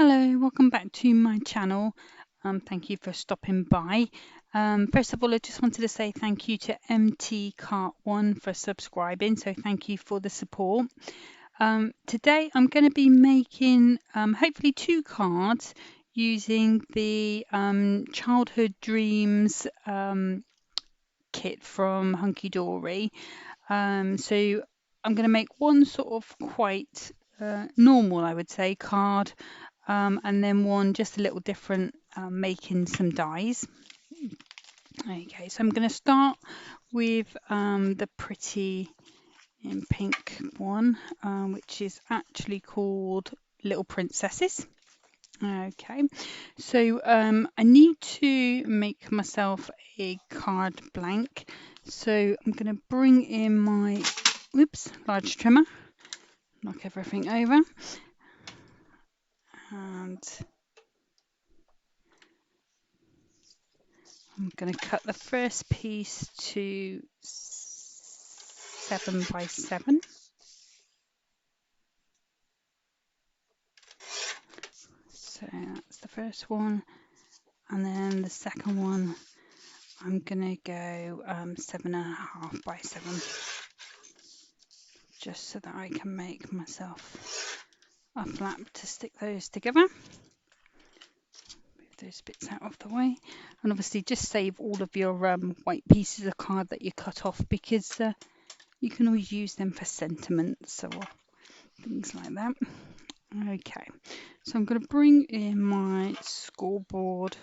Hello, welcome back to my channel. Thank you for stopping by. First of all, I just wanted to say thank you to MT Cart1 for subscribing, so thank you for the support. Today I'm going to be making hopefully two cards using the Childhood Dreams kit from Hunkydory. So I'm going to make one sort of quite normal, I would say, card, and then one just a little different, making some dies. Okay, so I'm going to start with the pretty in pink one, which is actually called Little Princesses. Okay, so I need to make myself a card blank. So I'm going to bring in my large trimmer, knock everything over, and I'm going to cut the first piece to 7 by 7. So that's the first one, and then the second one I'm going to go 7.5 by 7, just so that I can make myself a flap to stick those together. Move those bits out of the way, and obviously just save all of your white pieces of card that you cut off, because you can always use them for sentiments or things like that. Okay, so I'm going to bring in my scoreboard.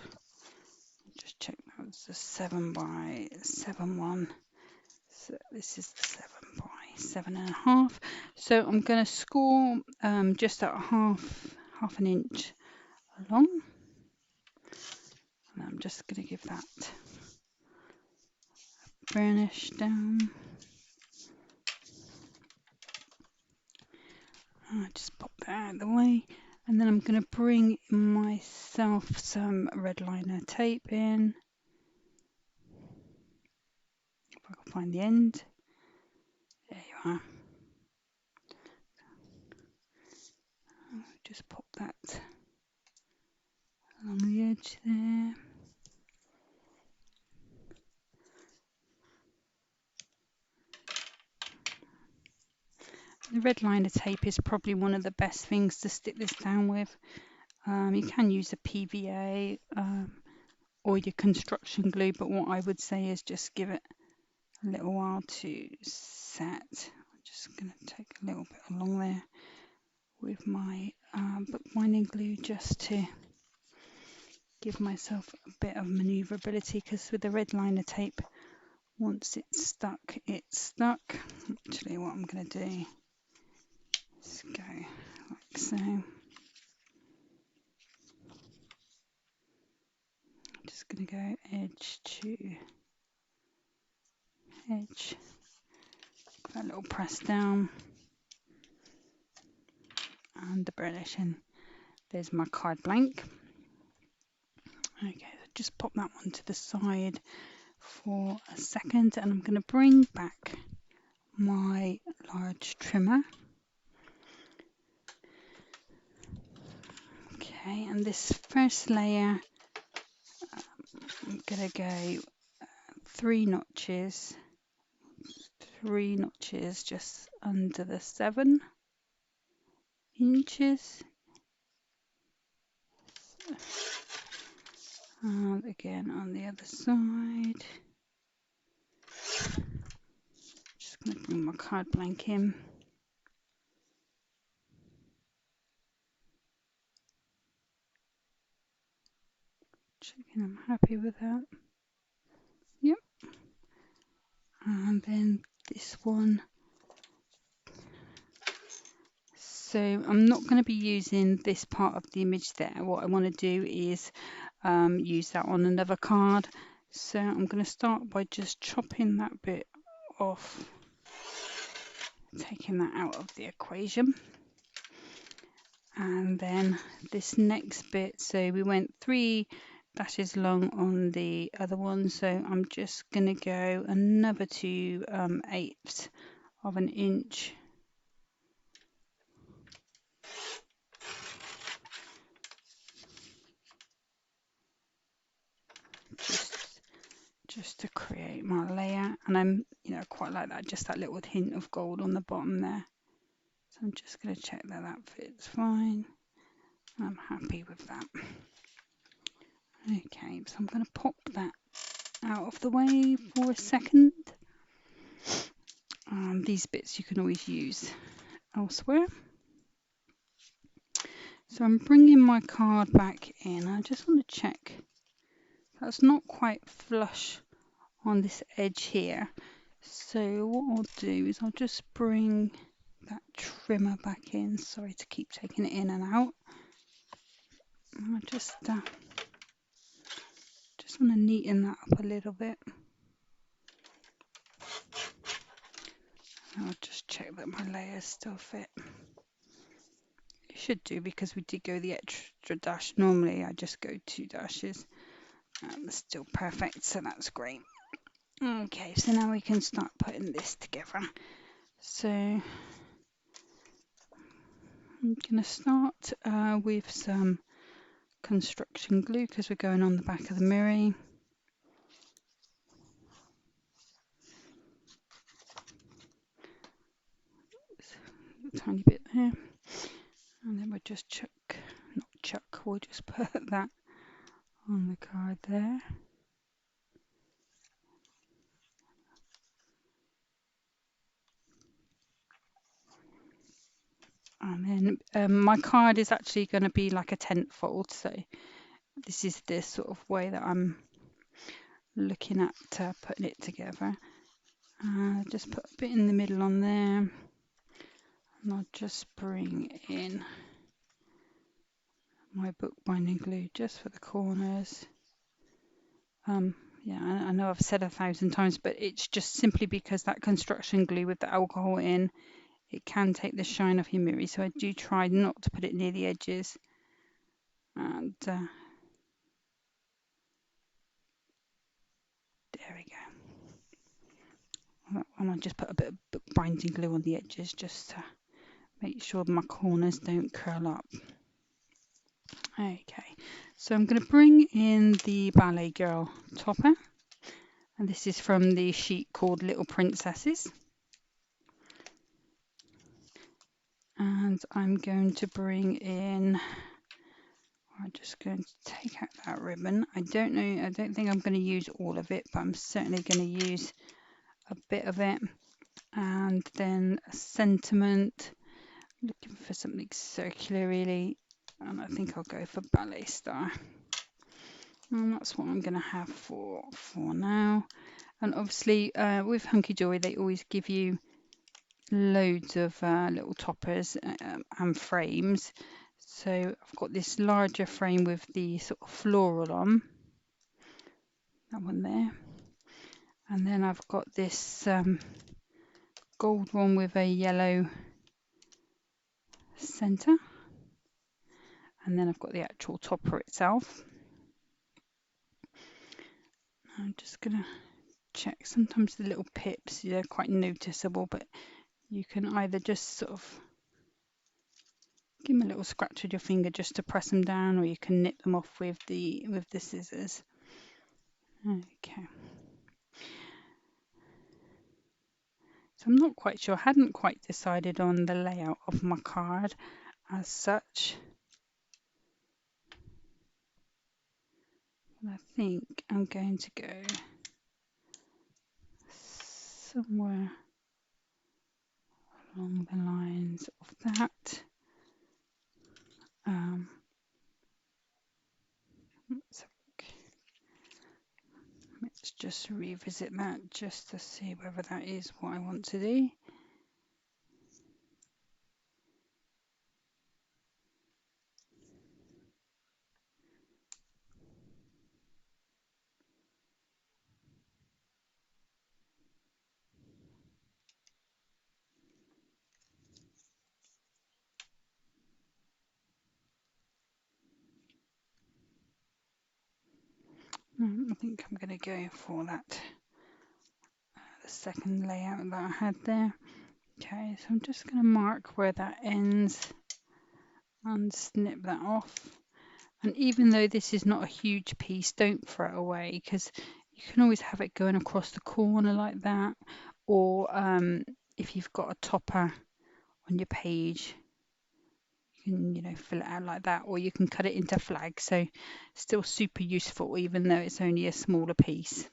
Just check that was the 7 by 7 one. So this is the 7 by 7.5. So I'm going to score just at half an inch along. And I'm just going to give that a burnish down. I just pop that out of the way, and then I'm going to bring myself some red liner tape in. If I can find the end. There you are. Just pop that along the edge there. The red liner tape is probably one of the best things to stick this down with. You can use a PVA or your construction glue, but what I would say is just give it a little while to set. I'm just going to take a little bit along there with my bookbinding glue, just to give myself a bit of maneuverability, because with the red liner tape, once it's stuck, it's stuck. Actually, what I'm going to do is go like so. Just going to go edge to edge, give that little press down, and the burnish in. There's my card blank. Okay, so just pop that one to the side for a second, and I'm going to bring back my large trimmer. Okay, and this first layer, I'm going to go 3 notches just under the 7 inches. And again on the other side. Just going to bring my card blank in. Checking I'm happy with that. Yep. And then this one. So I'm not going to be using this part of the image there. What I want to do is use that on another card. So I'm going to start by just chopping that bit off, taking that out of the equation. And then this next bit, so we went 3 dashes long on the other one, so I'm just going to go another 2/8 of an inch just to create my layout, and I'm quite like that, just that little hint of gold on the bottom there. So I'm just going to check that that fits fine. I'm happy with that. Okay, so I'm going to pop that out of the way for a second. These bits you can always use elsewhere. So I'm bringing my card back in. I just want to check that's not quite flush on this edge here. So what I'll do is I'll just bring that trimmer back in. Sorry to keep taking it in and out. I just want to neaten that up a little bit. I'll just check that my layers still fit. It should do, because we did go the extra dash. Normally I just go 2 dashes. It's still perfect, so that's great. Okay, so now we can start putting this together. So I'm going to start with some construction glue, because we're going on the back of the mirror. A tiny bit there, and then we'll just we'll just put that on the card there. And then my card is actually going to be like a 10th fold, so this is the sort of way that I'm looking at putting it together. Just put a bit in the middle on there, and I'll just bring in my bookbinding glue just for the corners. Yeah, I know I've said 1,000 times, but it's just simply because that construction glue with the alcohol in, it can take the shine off your mirror, so I do try not to put it near the edges. And there we go. And I'll just put a bit of bookbinding glue on the edges just to make sure my corners don't curl up. Okay, so I'm going to bring in the Ballet Girl topper, and this is from the sheet called Little Princesses. And I'm going to bring in, I'm just going to take out that ribbon. I don't think I'm going to use all of it, but I'm certainly going to use a bit of it. And then a sentiment, looking for something circular really, and I think I'll go for Ballet Star. And that's what I'm going to have for now. And obviously with Hunkydory they always give you loads of little toppers and frames. So I've got this larger frame with the sort of floral on, that one there, and then I've got this gold one with a yellow center, and then I've got the actual topper itself. I'm just gonna check, sometimes the little pips, they're quite noticeable, but you can either just sort of give them a little scratch with your finger just to press them down, or you can nip them off with the scissors. Okay. So I'm not quite sure, I hadn't quite decided on the layout of my card as such. I think I'm going to go somewhere along the lines of that. Let's just revisit that just to see whether that is what I want to do. I think I'm going to go for that, the second layout that I had there. Okay, so I'm just going to mark where that ends and snip that off. And even though this is not a huge piece, don't throw it away, because You can always have it going across the corner like that, or if you've got a topper on your page, you can, you know, fill it out like that, or you can cut it into flags. So still super useful, even though it's only a smaller piece.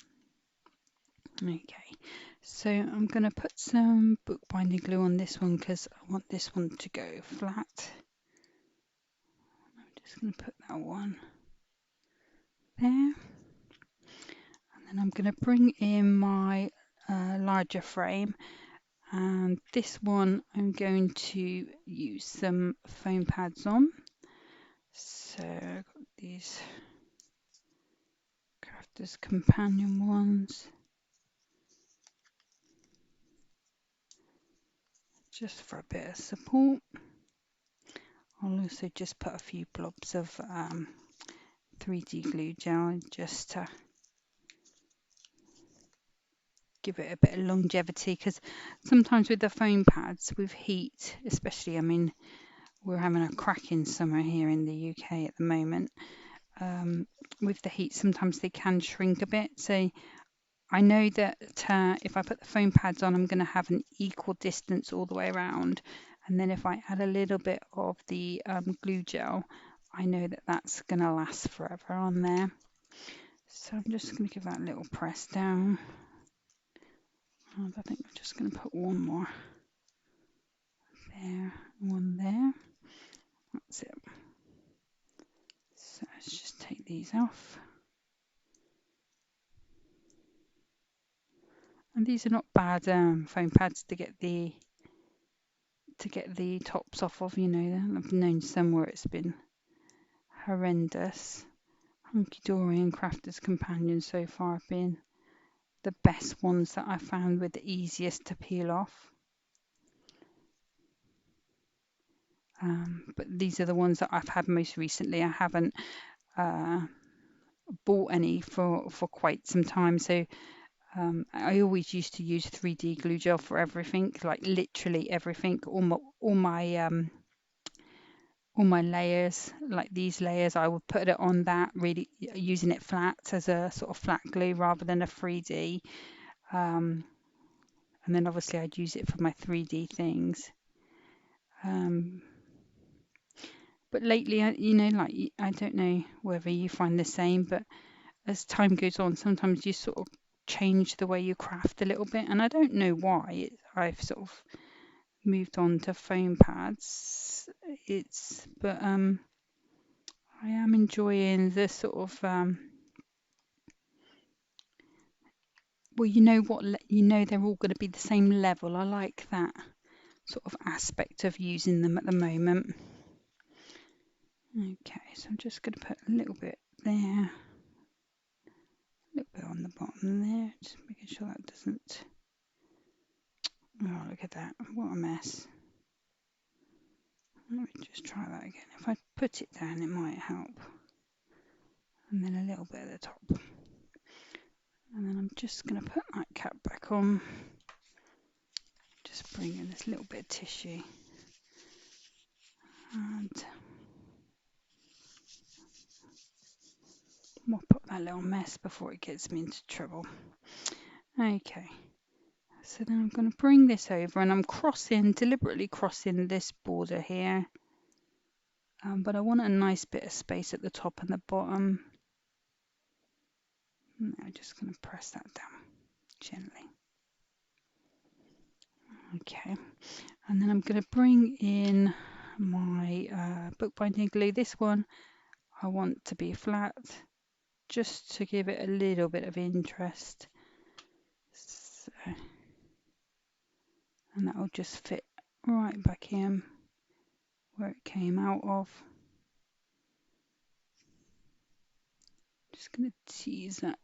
Okay, so I'm going to put some bookbinding glue on this one because I want this one to go flat. I'm just going to put that one there. And then I'm going to bring in my larger frame. And this one I'm going to use some foam pads on. So I've got these Crafter's Companion ones. Just for a bit of support. I'll also just put a few blobs of 3D glue gel just to give it a bit of longevity, because sometimes with the foam pads with heat, especially, I mean, we're having a cracking summer here in the UK at the moment. With the heat, sometimes they can shrink a bit. So I know that if I put the foam pads on, I'm going to have an equal distance all the way around. And then if I add a little bit of the glue gel, I know that that's going to last forever on there. So I'm just going to give that a little press down. And I think I'm just going to put one more there, one there. That's it. So let's just take these off. And these are not bad foam pads to get the tops off of, you know. I've known some where it's been horrendous. Hunkydory and Crafter's Companion so far have been the best ones that I've found, with the easiest to peel off. But these are the ones that I've had most recently. I haven't bought any for quite some time, so I always used to use 3D glue gel for everything, like literally everything. All my layers, like these layers, I would put it on that, really using it flat as a sort of flat glue rather than a 3D. And then obviously I'd use it for my 3D things. But lately, you know, like, I don't know whether you find the same, but as time goes on, sometimes you sort of change the way you craft a little bit, and I don't know why. I've sort of moved on to foam pads. But I am enjoying the sort of well, you know what, you know, they're all going to be the same level. I like that sort of aspect of using them at the moment. Okay, so I'm just going to put a little bit there, a little bit on the bottom there, just making sure that doesn't. Oh, look at that, what a mess. Let me just try that again. If I put it down, it might help. And then a little bit at the top. And then I'm just going to put that cap back on. Just bring in this little bit of tissue. And mop up that little mess before it gets me into trouble. Okay. So then I'm going to bring this over, and I'm deliberately crossing this border here. But I want a nice bit of space at the top and the bottom. And I'm just going to press that down gently. Okay, and then I'm going to bring in my bookbinding glue. This one I want to be flat, just to give it a little bit of interest. So, and that will just fit right back in where it came out of. Just going to tease that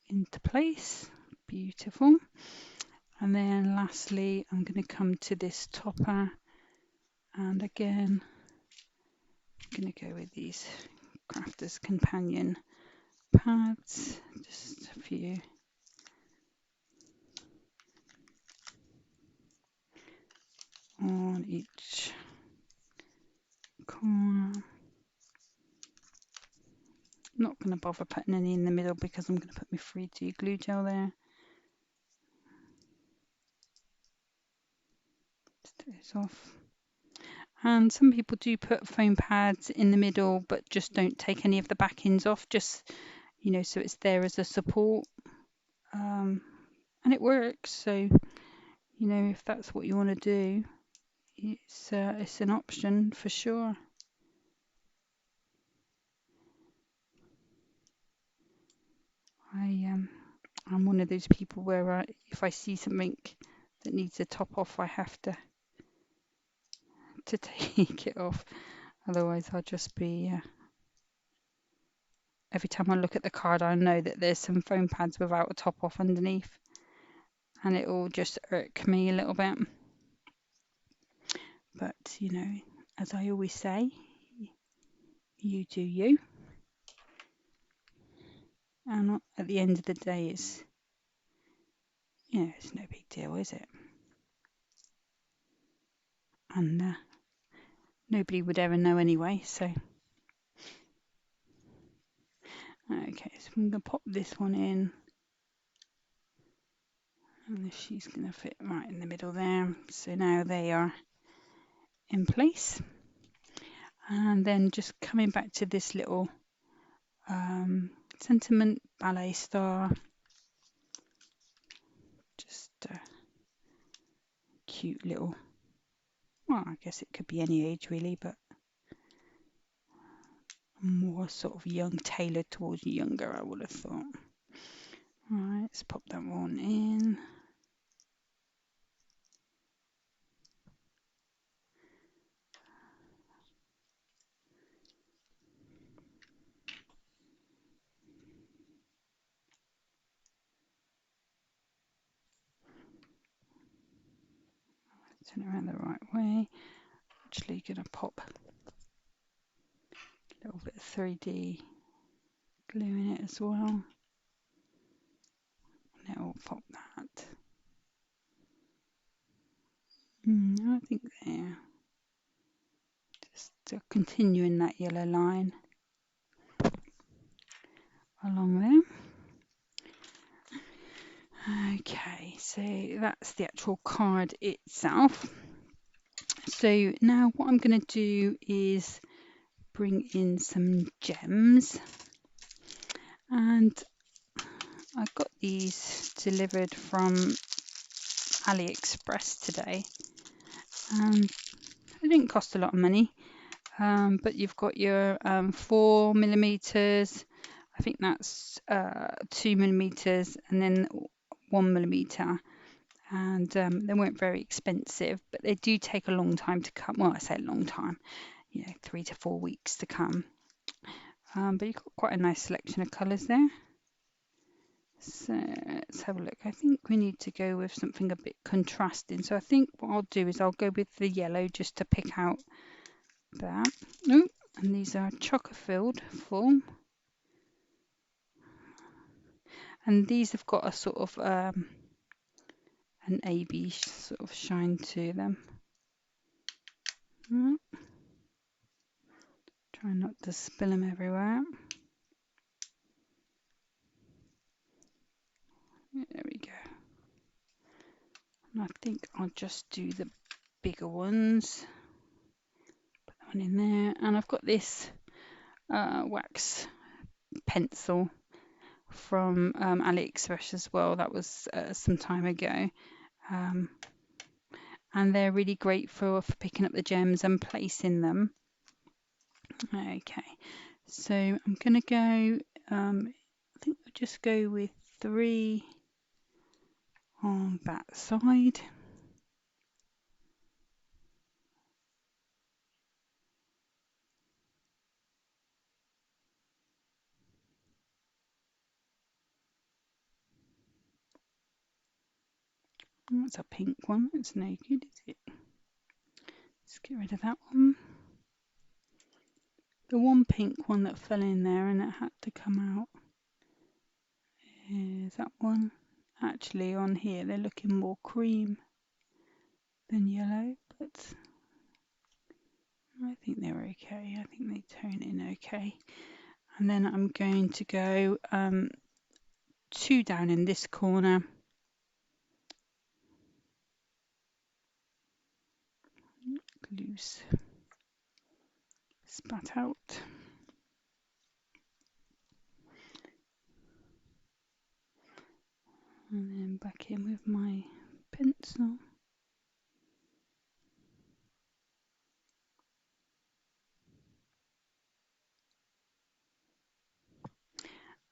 into place. Beautiful. And then lastly, I'm going to come to this topper, and again, I'm going to go with these Crafter's Companion pads, just a few. On each corner. not going to bother putting any in the middle because I'm going to put my 3D glue gel there. Just take this off. And some people do put foam pads in the middle, but just don't take any of the backings off, just, you know, so it's there as a support. And it works. So, you know, if that's what you want to do, it's an option for sure. I'm one of those people where if I see something that needs a top off, I have to take it off. Otherwise, I'll just be every time I look at the card, I know that there's some foam pads without a top off underneath, and it will just irk me a little bit. But you know, as I always say, you do you, and at the end of the day, it's it's no big deal, is it? And nobody would ever know anyway. So okay, so I'm gonna pop this one in. And she's going to fit right in the middle there. So now they are in place. And then just coming back to this little sentiment ballet star. Just a cute little, well, I guess it could be any age really, but more sort of young, tailored towards younger, I would have thought. Right, let's pop that one in. Turn it around the right way. Actually going to pop a little bit of 3D glue in it as well. And it will pop that. I think there. Just continuing that yellow line along there. Okay, so that's the actual card itself. So now what I'm going to do is bring in some gems, and I got these delivered from AliExpress today, and it didn't cost a lot of money, but you've got your 4mm, I think that's 2mm, and then 1mm, and they weren't very expensive, but they do take a long time to come. Well, I say a long time, 3 to 4 weeks to come. But you've got quite a nice selection of colours there. So let's have a look. I think we need to go with something a bit contrasting. So I think what I'll do is I'll go with the yellow just to pick out that. Oh, and these are chocker filled full. And these have got a sort of an AB sort of shine to them. Try not to spill them everywhere. There we go. And I think I'll just do the bigger ones. Put that one in there. And I've got this wax pencil from AliExpress as well. That was some time ago. And they're really great for picking up the gems and placing them. Okay, so I'm going to go, I think we'll just go with 3 on that side. That's a pink one. It's no good, is it? Let's get rid of that one. The one pink one that fell in there and it had to come out is that one. Actually, on here they're looking more cream than yellow, but I think they're okay. I think they tone in okay. And then I'm going to go 2 down in this corner. Loose. Spat out. And then back in with my pencil.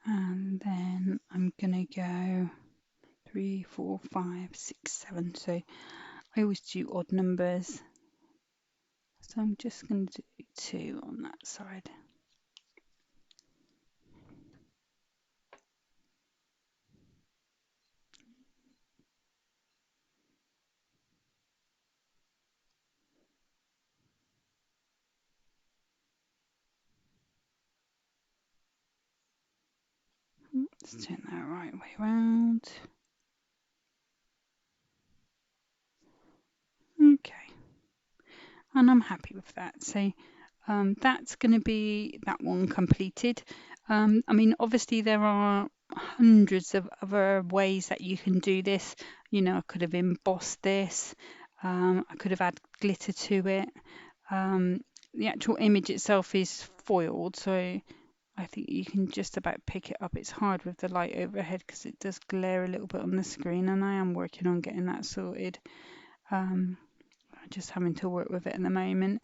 And then I'm gonna go 3, 4, 5, 6, 7. So I always do odd numbers. So I'm just gonna do 2 on that side. Let's turn that right way around. Okay, and I'm happy with that. So that's going to be that one completed. I mean, obviously there are hundreds of other ways that you can do this. You know, I could have embossed this. I could have added glitter to it. The actual image itself is foiled, so I think you can just about pick it up. It's hard with the light overhead because it does glare a little bit on the screen, and I am working on getting that sorted. Just having to work with it at the moment.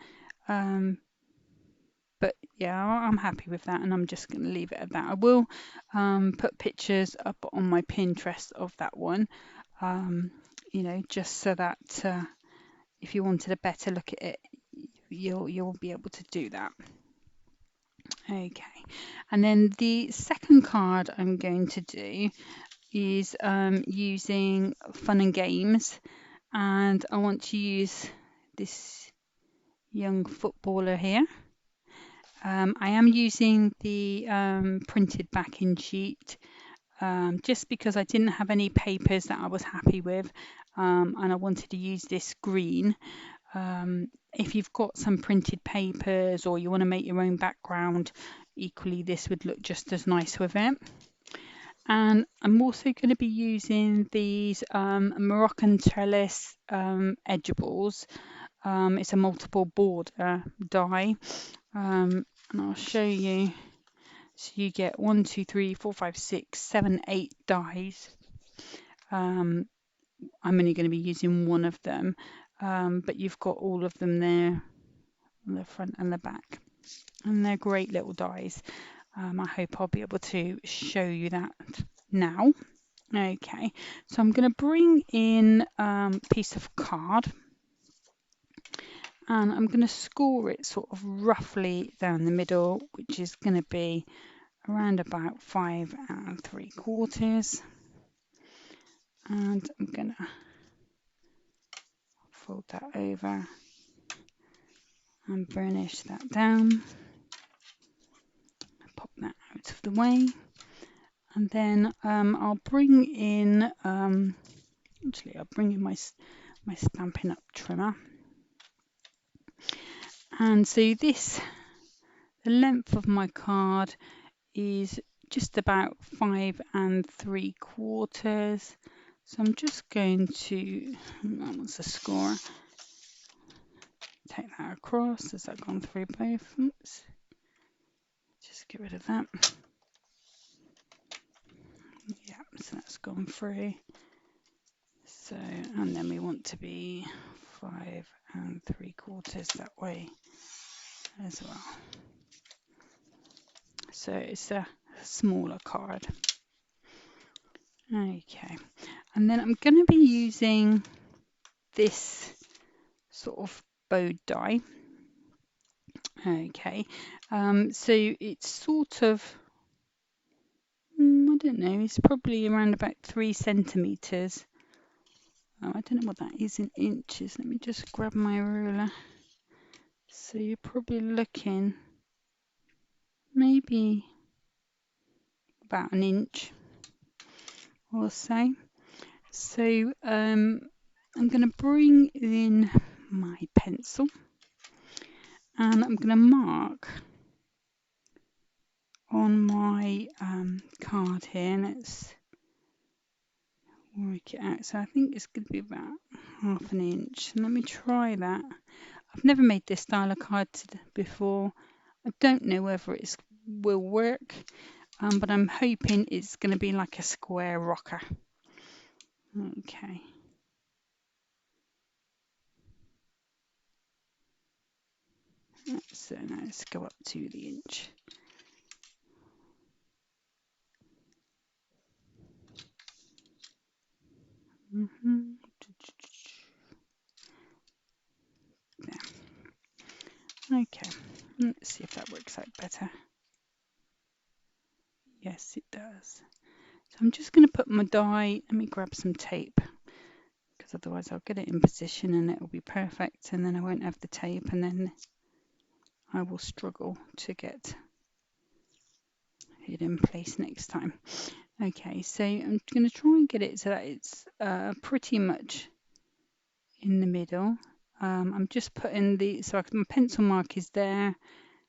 But yeah, I'm happy with that, and I'm just going to leave it at that. I will put pictures up on my Pinterest of that one, you know, just so that if you wanted a better look at it, you'll be able to do that. Okay, and then the second card I'm going to do is using fun and games, and I want to use this young footballer here. I am using the printed backing sheet just because I didn't have any papers that I was happy with, and I wanted to use this green. If you've got some printed papers or you want to make your own background, equally this would look just as nice with it. And I'm also going to be using these Moroccan trellis edgeables. It's a multiple border die, and I'll show you. So you get 1, 2, 3, 4, 5, 6, 7, 8 dies. I'm only going to be using one of them, but you've got all of them there on the front and the back, and they're great little dies. I hope I'll be able to show you that now. Okay, so I'm going to bring in a piece of card, and I'm going to score it sort of roughly down the middle, which is going to be around about 5 3/4. And I'm going to fold that over and burnish that down. Pop that out of the way. And then I'll bring in, actually I'll bring in my Stampin' Up! Trimmer. And so this, the length of my card is just about 5 3/4. So I'm just going to, that was the score, take that across. Has that gone through both? Oops. Just get rid of that. Yeah, so that's gone through. So, and then we want to be 5 3/4 that way as well. So it's a smaller card. Okay, and then I'm going to be using this sort of bowed die. Okay, so it's sort of, I don't know, it's probably around about 3 centimeters. Oh, I don't know what that is in inches. Let me just grab my ruler. So you're probably looking maybe about an inch or so. So I'm going to bring in my pencil, and I'm going to mark on my card here. Let's work it out. So I think it's going to be about 1/2 inch. Let me try that. I've never made this style of card before. I don't know whether it will work, but I'm hoping it's going to be like a square rocker. Okay. So now let's go up to the inch. There. Okay, let's see if that works out better. Yes, it does. So I'm just going to put my die. Let me grab some tape, because otherwise I'll get it in position and it will be perfect, and then I won't have the tape, and then I will struggle to get it in place next time. Okay, so I'm going to try and get it so that it's pretty much in the middle. I'm just putting so my pencil mark is there,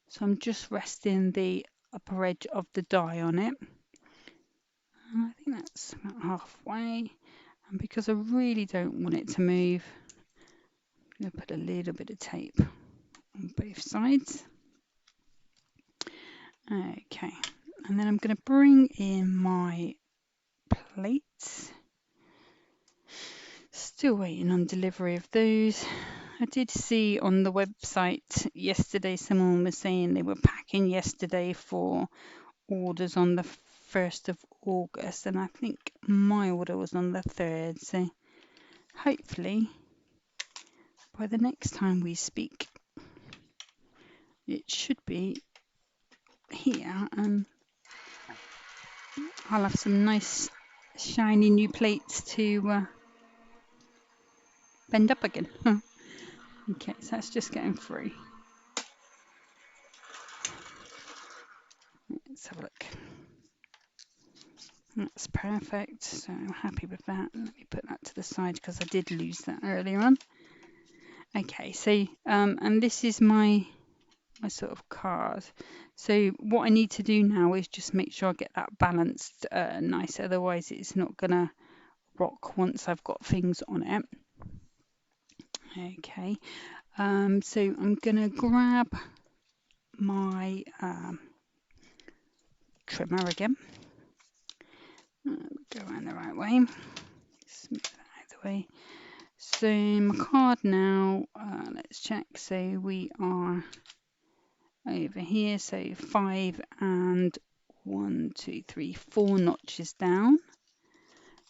so I'm just resting the upper edge of the die on it. And I think that's about halfway. And because I really don't want it to move, I'm going to put a little bit of tape on both sides. Okay, and then I'm going to bring in my plates. Still waiting on delivery of those. I did see on the website yesterday someone was saying they were packing yesterday for orders on the 1st of August, and I think my order was on the 3rd, so hopefully by the next time we speak it should be here, and I'll have some nice shiny new plates to bend up again. Okay, so that's just getting through. Let's have a look. That's perfect, so I'm happy with that. Let me put that to the side because I did lose that earlier on. Okay, so and this is my sort of card. So what I need to do now is just make sure I get that balanced nice, otherwise it's not gonna rock once I've got things on it. Okay, so I'm gonna grab my trimmer again. Go around the right way, smooth that out of the way. So my card now, let's check. So we are over here, so 5 and 1, 2, 3, 4 notches down.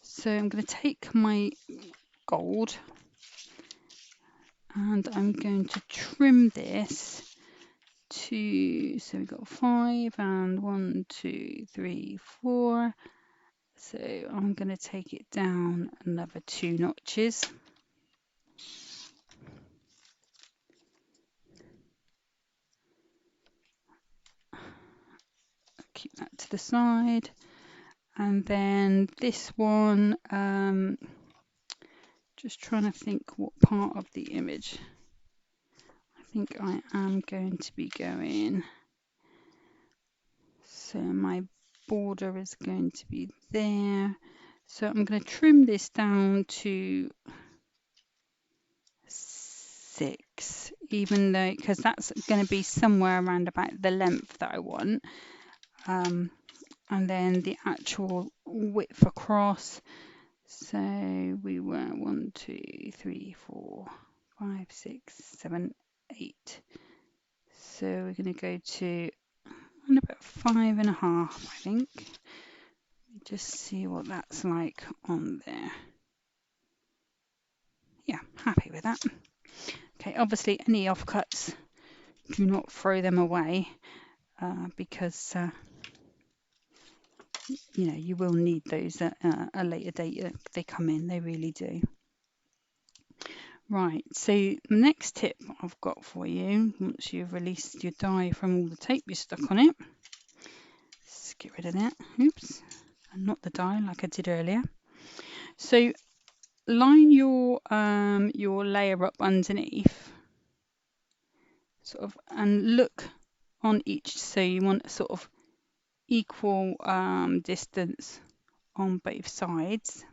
So I'm going to take my gold and I'm going to trim this to, so we've got 5 and 1, 2, 3, 4. So I'm going to take it down another 2 notches. Keep that to the side. And then this one, just trying to think what part of the image. I think I am going to be going, so my border is going to be there. So I'm going to trim this down to 6, even though, because that's going to be somewhere around about the length that I want. And then the actual width across. So we were 1, 2, 3, 4, 5, 6, 7, 8. So we're going to go to about 5.5, I think. Just see what that's like on there. Yeah, happy with that. Okay, obviously any offcuts, do not throw them away because you know, you will need those at a later date. They come in, they really do. Right, so the next tip I've got for you, once you've released your die from all the tape you stuck on it, let's get rid of that. Oops, and not the die like I did earlier. So line your layer up underneath, sort of, and look on each. So you want sort of equal distance on both sides.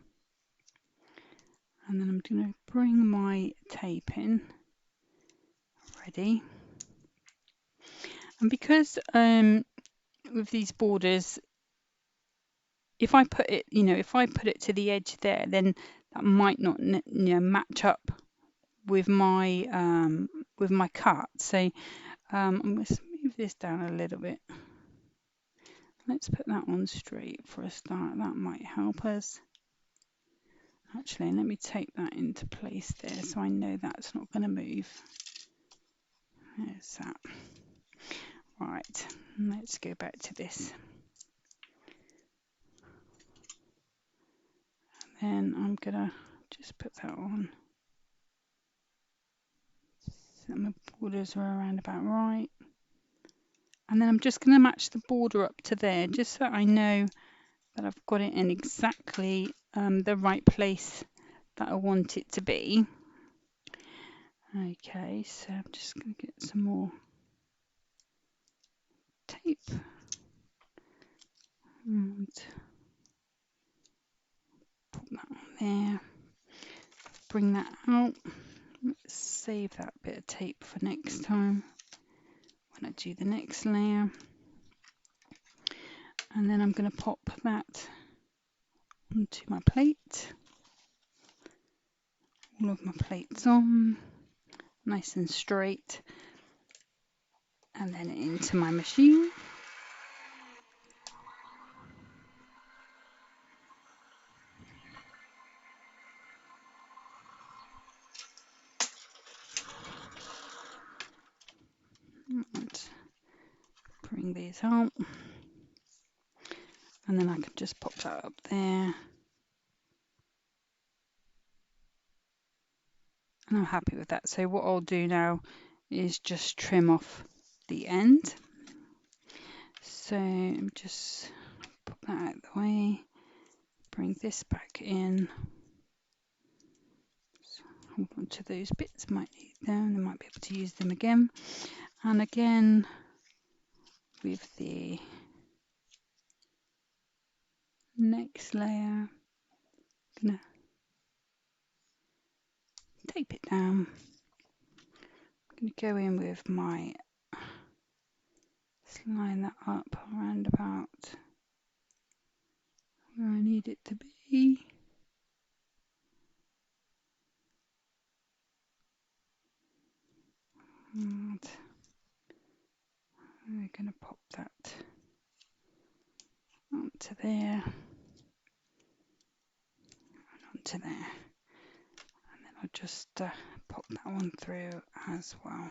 And then I'm going to bring my tape in, ready. And because with these borders, if I put it, if I put it to the edge there, then that might not, match up with my cut. So I'm going to move this down a little bit. Let's put that on straight for a start. That might help us. Actually, let me tape that into place there so I know that's not going to move. There's that. Right, let's go back to this. And then I'm going to just put that on. So my borders are around about right. And then I'm just going to match the border up to there, just so I know that I've got it in exactly the right place that I want it to be. Okay, so I'm just going to get some more tape and put that on there. Bring that out. Let's save that bit of tape for next time when I do the next layer. And then I'm going to pop that onto my plate. All of my plates on, nice and straight, and then into my machine. And bring these out, and then I can just pop that up there. And I'm happy with that. So what I'll do now is just trim off the end. So I'm just put that out of the way, bring this back in. So hold on to those bits, might need them, I might be able to use them again. And again with the next layer, I'm gonna tape it down. I'm going to go in with my, just line that up around about where I need it to be. And we're going to pop that onto there and onto there. And then I'll just pop that one through as well.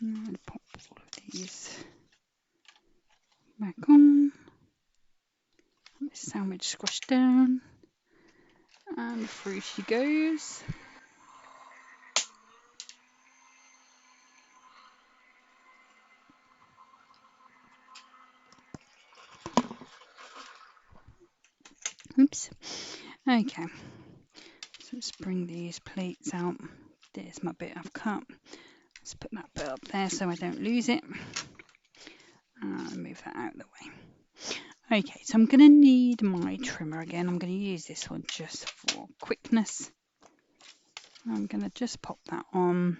And I'll pop all of these back on. This sandwich squashed down. And through she goes. Oops. Okay. So let's bring these plates out. There's my bit I've cut. Let's put that bit up there so I don't lose it. And move that out of the way. Okay, so I'm going to need my trimmer again. I'm going to use this one just for quickness. I'm going to just pop that on.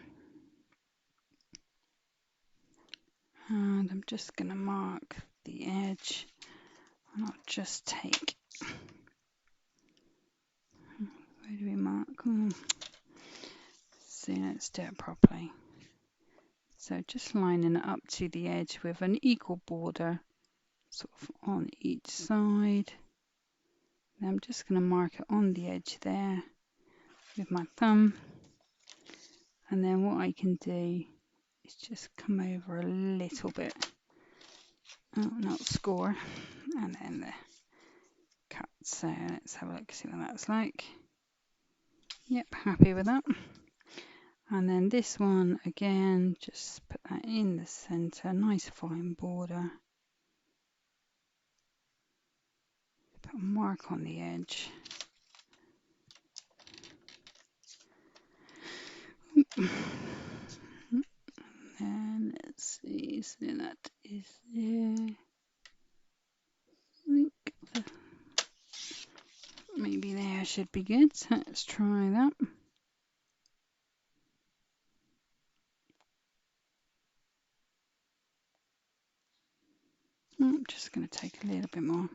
And I'm just going to mark the edge. And I'll just take, where do we mark? See, let's do it properly. So just lining it up to the edge with an equal border sort of on each side. Then I'm just going to mark it on the edge there with my thumb. And then what I can do is just come over a little bit. Oh, not score. And then the cut. So let's have a look, see what that's like. Yep, happy with that. And then this one again, just put that in the center, nice fine border. Put a mark on the edge. So that is there. I think maybe there should be good. So let's try that. I'm just going to take a little bit more.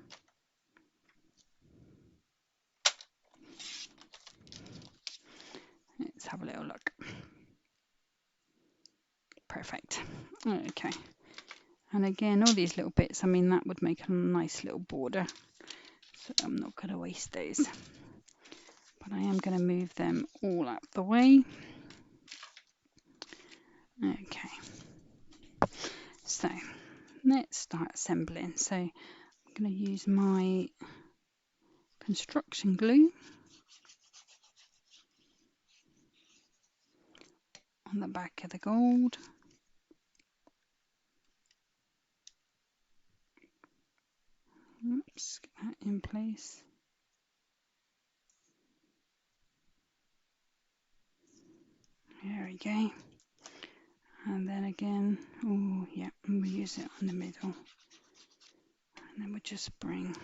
Let's have a little look. Perfect. Okay. And again, all these little bits, I mean, that would make a nice little border. So I'm not going to waste those. But I am going to move them all out the way. Okay. So let's start assembling. So I'm going to use my construction glue on the back of the gold. Oops, get that in place. There we go. And then again, oh yeah, we'll use it on the middle. And then we'll just bring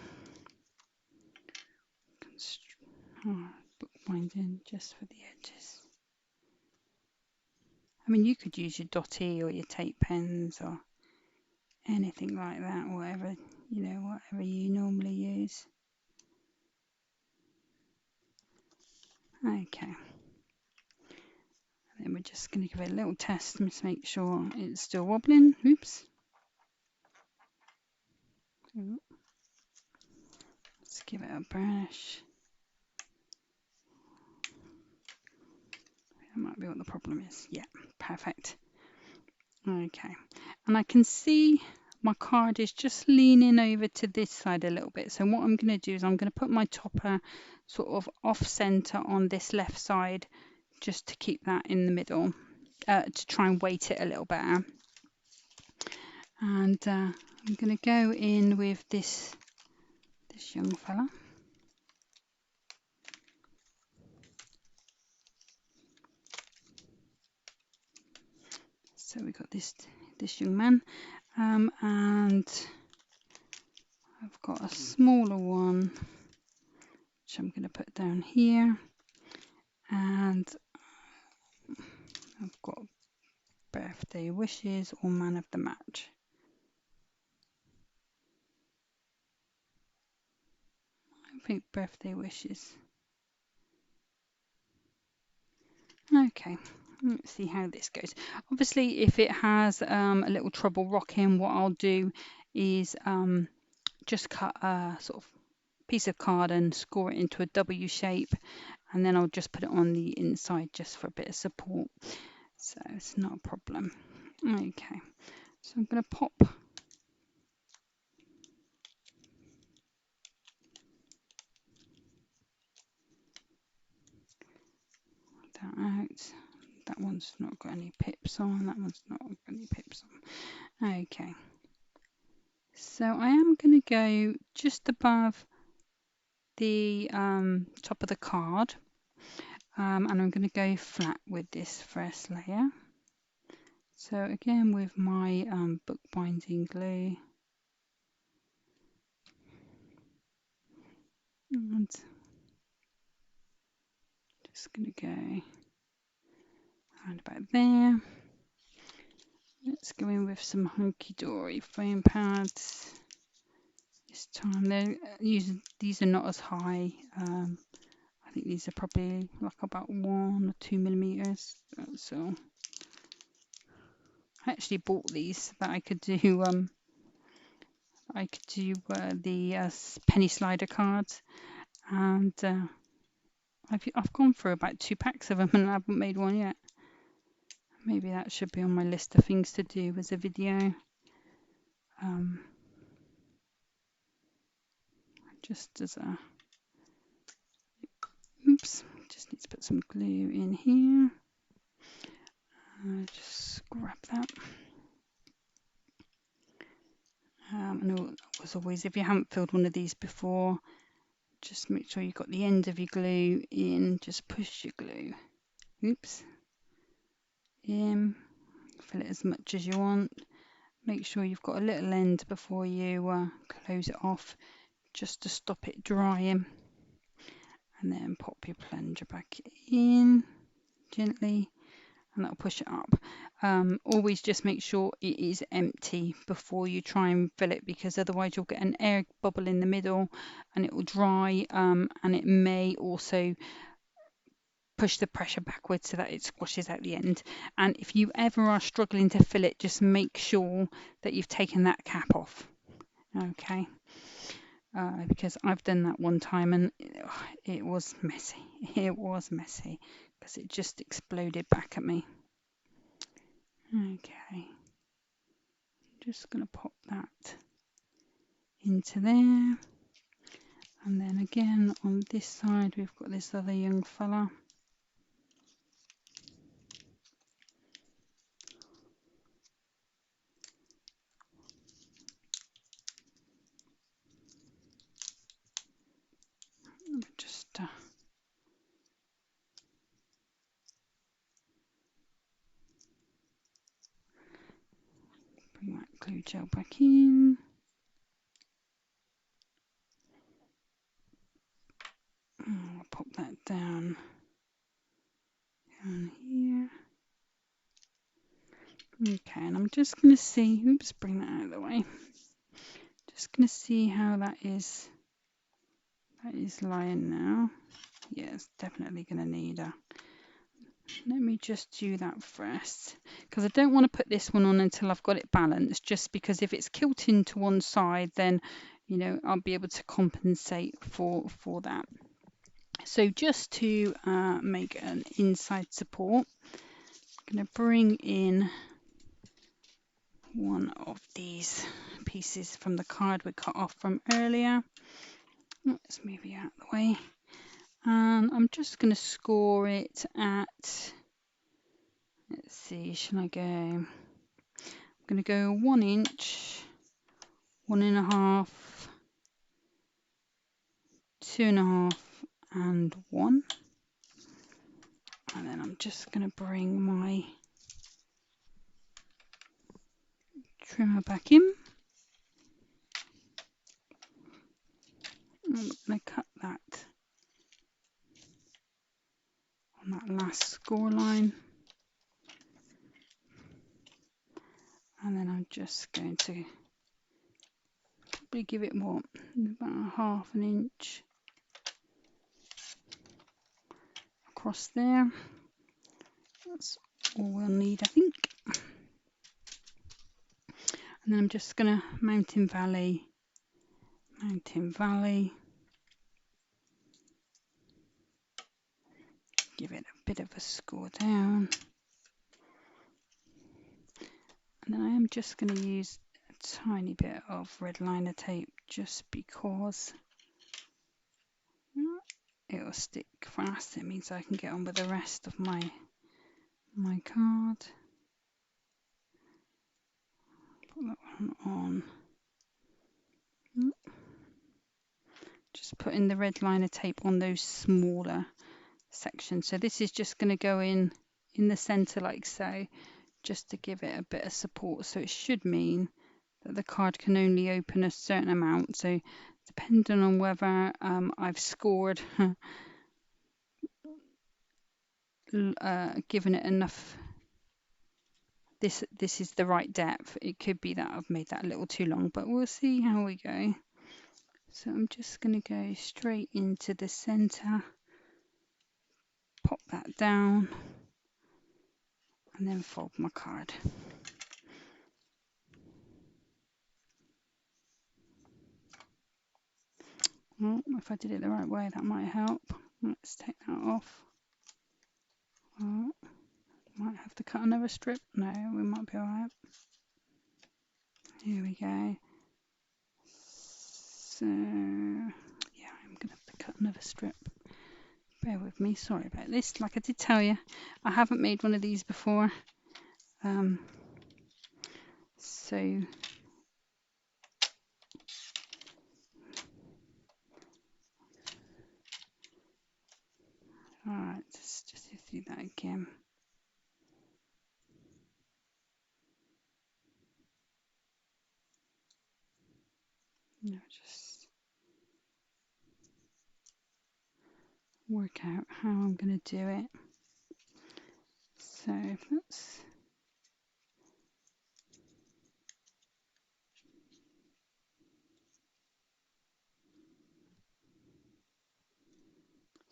bookbinding just for the edges. I mean, you could use your dotty or your tape pens or anything like that, whatever, whatever you normally use. Okay. And then we're just going to give it a little test and just make sure it's still wobbling. Oops. Let's give it a burnish. That might be what the problem is. Yeah, perfect. Okay, and I can see my card is just leaning over to this side a little bit. So what I'm going to do is I'm going to put my topper sort of off center on this left side just to keep that in the middle, to try and weight it a little better. And I'm going to go in with this young fella. So we've got this young man, and I've got a smaller one which I'm going to put down here, and I've got birthday wishes or man of the match. I think birthday wishes. Okay, let's see how this goes. Obviously, if it has a little trouble rocking, what I'll do is just cut a sort of piece of card and score it into a W shape, and then I'll just put it on the inside just for a bit of support. So it's not a problem. Okay, so I'm going to pop that out. That one's not got any pips on. That one's not got any pips on. Okay. So I am going to go just above the top of the card, and I'm going to go flat with this first layer. So again with my bookbinding glue, and just going to go around about there. Let's go in with some Hunkydory foam pads. This time they're using, these are not as high. I think these are probably like about 1 or 2 millimeters. So I actually bought these so that I could do the penny slider cards, and I've gone through about 2 packs of them and I haven't made one yet. Maybe that should be on my list of things to do as a video. Just as a oops, just need to put some glue in here. Just grab that. And as always, if you haven't filled one of these before, just make sure you've got the end of your glue in. Just push your glue. Oops. In. Fill it as much as you want. Make sure you've got a little end before you close it off, just to stop it drying. And then pop your plunger back in gently, and that'll push it up. Always just make sure it is empty before you try and fill it, because otherwise you'll get an air bubble in the middle and it will dry, and it may also push the pressure backwards so that it squashes out the end. And if you ever are struggling to fill it, just make sure that you've taken that cap off. Okay, because I've done that one time and it was messy. It was messy because it just exploded back at me. Okay, just going to pop that into there. And then again on this side we've got this other young fella. Just bring that glue gel back in. I'll pop that down here. Okay, and I'm just going to see, oops, bring that out of the way. Just going to see how that is lying now. Yeah, it's definitely going to need a, let me just do that first, because I don't want to put this one on until I've got it balanced, just because if it's kilting to one side, then, you know, I'll be able to compensate for that. So just to make an inside support, I'm going to bring in one of these pieces from the card we cut off from earlier. Let's move it out of the way. And I'm just going to score it at, let's see, shall I go? I'm going to go 1 inch, 1.5, 2.5, and 1. And then I'm just going to bring my trimmer back in. I'm going to cut that on that last score line. And then I'm just going to probably give it what, about 1/2 inch across there. That's all we'll need, I think. And then I'm just going to Mountain Valley, give it a bit of a score down. And then I am just going to use a tiny bit of red liner tape, just because it will stick fast. It means I can get on with the rest of my card. Put that one on. Just putting the red liner tape on those smaller sections. So this is just going to go in the center like so, just to give it a bit of support. So it should mean that the card can only open a certain amount. So depending on whether I've scored, given it enough, this is the right depth. It could be that I've made that a little too long, but we'll see how we go. So I'm just going to go straight into the center, pop that down, and then fold my card. Well, if I did it the right way, that might help. Let's take that off. Well, might have to cut another strip. No, we might be alright. Here we go. So, yeah, I'm going to have to cut another strip. Bear with me, sorry about this. Like I did tell you, I haven't made one of these before. So, alright, let's just do that again. No, just work out how I'm going to do it. So that's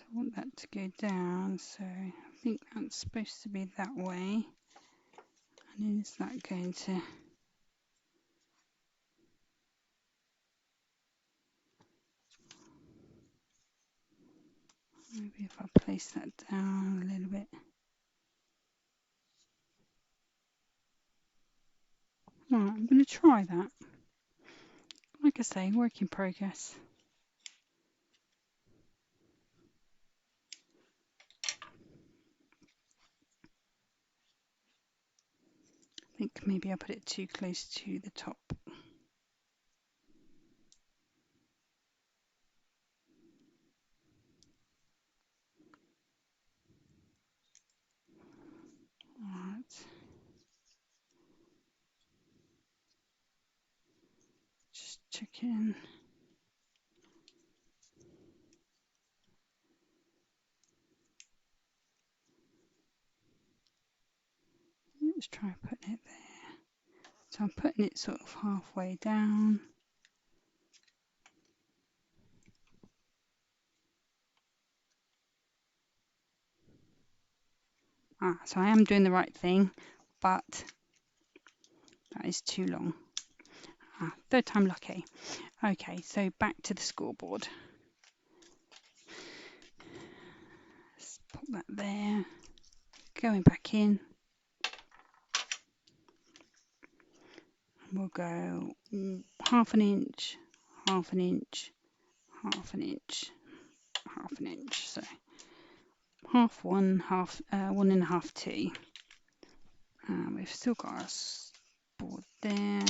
I want that to go down, so I think that's supposed to be that way. And is that going to... Maybe if I place that down a little bit. Right, I'm going to try that. Like I say, work in progress. I think maybe I put it too close to the top. Alright. Just check in. Let's try putting it there. So I'm putting it sort of halfway down. So I am doing the right thing, but that is too long. Third time lucky. Okay, so back to the scoreboard. Let's put that there. Going back in. We'll go half an inch, half an inch, half an inch, half an inch. So half one, half 1.5 T. We've still got our board there.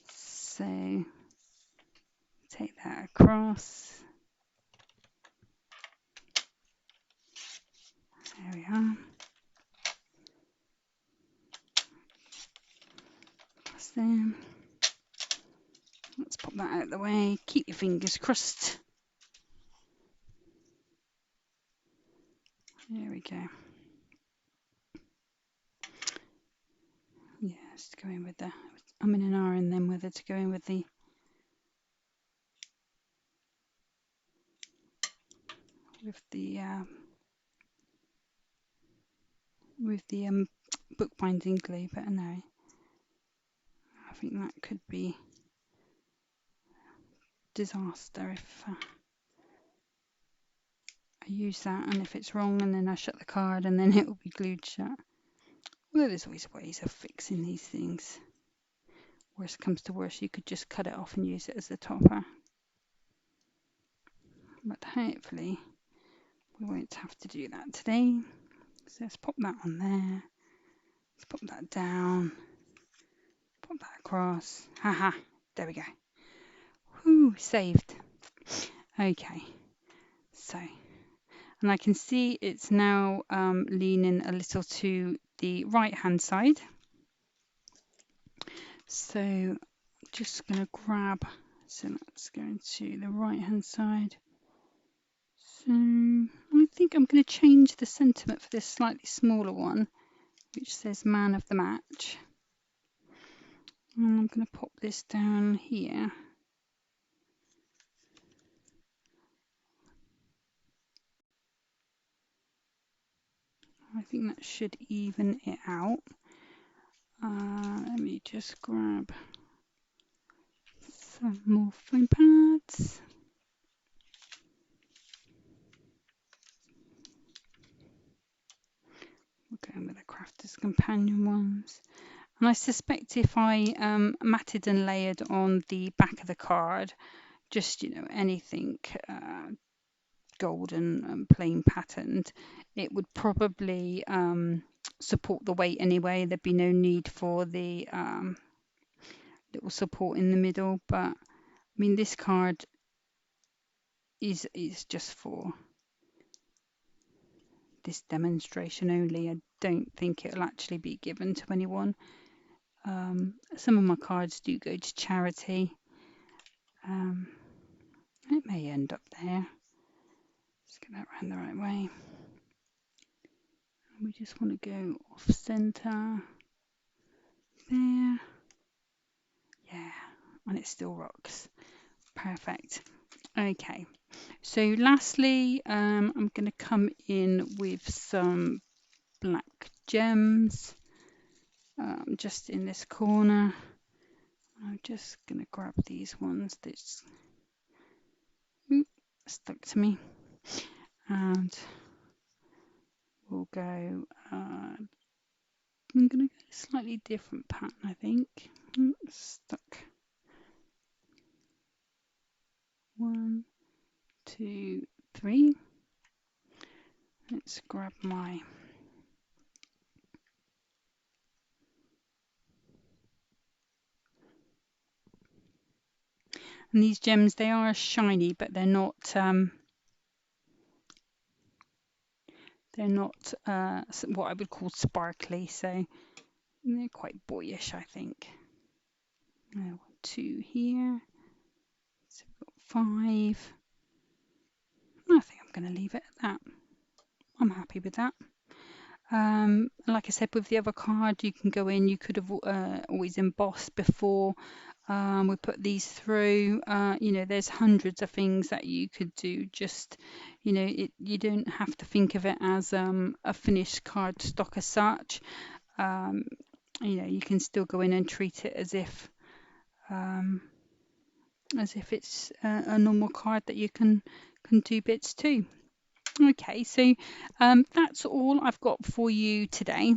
So take that across. There we are. Across there. Let's pop that out of the way. Keep your fingers crossed. There we go. Yeah, just go in with the... I'm in an R and then whether to go in with the... bookbinding glue, but no. I think that could be disaster if I use that and if it's wrong and then I shut the card and then it will be glued shut. Although there's always ways of fixing these things. Worst comes to worst, you could just cut it off and use it as a topper. But hopefully we won't have to do that today. So let's pop that on there. Let's pop that down. Pop that across. Haha, there we go. Whoo, saved. Okay, so, and I can see it's now leaning a little to the right hand side. So I'm just going to grab, so let's go into the right hand side. So I think I'm going to change the sentiment for this slightly smaller one, which says man of the match. And I'm going to pop this down here. I think that should even it out. Let me just grab some more foam pads. We're going with the Crafter's Companion ones. And I suspect if I matted and layered on the back of the card, just, anything golden and plain patterned, it would probably support the weight anyway. There'd be no need for the little support in the middle. But I mean, this card is just for this demonstration only. I don't think it'll actually be given to anyone. Some of my cards do go to charity. Um, it may end up there. Let's get that around the right way. We just want to go off center there. Yeah, and it still rocks. Perfect. Okay, so lastly, I'm going to come in with some black gems just in this corner. I'm just going to grab these ones that's stuck to me, and we'll go. I'm going to go a slightly different pattern, I think. Stuck. 1, 2, 3. Let's grab my. And these gems, they are shiny, but they're not. They're not what I would call sparkly, so they're quite boyish, I think. 2 here. So we've got 5. I think I'm going to leave it at that. I'm happy with that. Like I said, with the other card, you can go in. You could have always embossed before we put these through. There's hundreds of things that you could do. Just, you don't have to think of it as a finished card stock as such. You can still go in and treat it as if it's a normal card that you can do bits to. Okay, so that's all I've got for you today.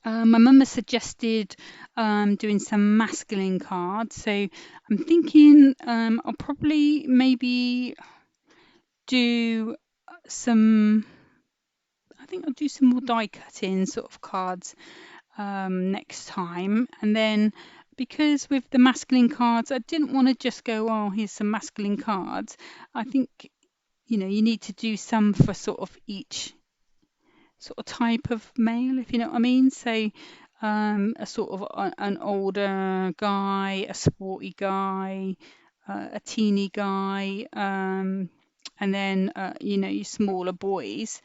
My mum has suggested doing some masculine cards, so I'm thinking I'll probably maybe do some. I think I'll do some more die cutting sort of cards next time, and then because with the masculine cards, I didn't want to just go, oh, here's some masculine cards. I think you need to do some for sort of each sort of type of male, if you know what I mean. So a sort of an older guy, a sporty guy, a teeny guy, and then your smaller boys.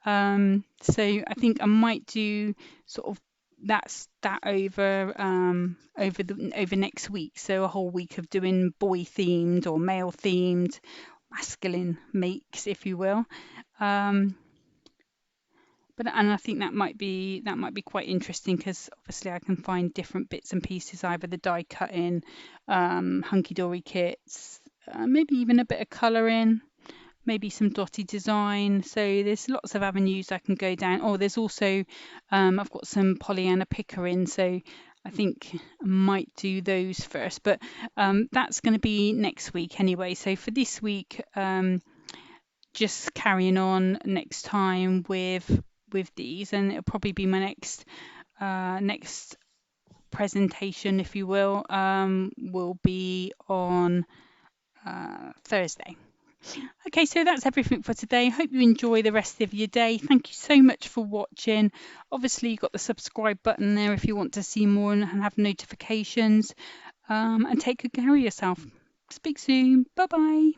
So I think I might do sort of that over next week. So a whole week of doing boy themed or male themed, masculine makes, if you will. And I think that might be quite interesting because obviously I can find different bits and pieces, either the die cutting, hunky-dory kits, maybe even a bit of colouring, maybe some dotty design. So there's lots of avenues I can go down. Oh, there's also I've got some Pollyanna pickering, so I think I might do those first, but that's going to be next week anyway. So for this week, just carrying on next time with these, and it'll probably be my next presentation, if you will be on Thursday. Okay, so that's everything for today. Hope you enjoy the rest of your day. Thank you so much for watching. Obviously, you've got the subscribe button there if you want to see more and have notifications. And take good care of yourself. Speak soon. Bye bye.